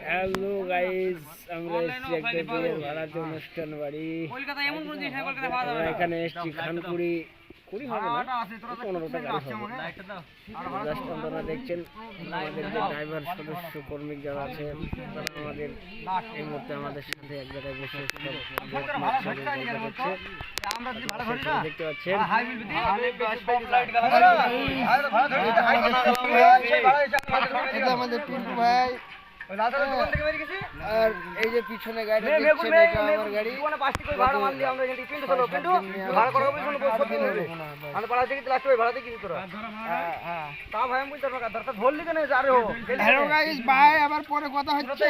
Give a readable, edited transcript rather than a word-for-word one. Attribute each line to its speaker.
Speaker 1: Hello guys, আমরা এসেছি একটা বিয়ের ভাড়াতে অনুষ্ঠান বাড়ি। এখানে এসেছি খানকুড়ি কুড়ি হবে না 15টা গাড়ি হবে। জাস্ট আপনারা দেখছেন আমাদের যে ড্রাইভার সদস্য কর্মী যারা আছে তারা আমাদের এই মুহূর্তে আমাদের সাথে এক জায়গায় বসে দেখতে পাচ্ছেন। আমাদের পিন্টু ভাই আর এই যে পিছনে গাড়ি দেখছেন এটা আমার গাড়ি। ভাড়া মারলি আমরা এখানে পিন্টু চলো পিন্টু ভাড়া করব বলি কোনো বসে দিন হবে আমি পাড়া থেকে লাস্ট ওই ভাড়া থেকে তোরা হ্যাঁ তা ভাই আমি বুঝতে পারবো দরকার ধরলি কেন যারে হো। হ্যালো গাইস ভাই আবার পরে কথা হচ্ছে।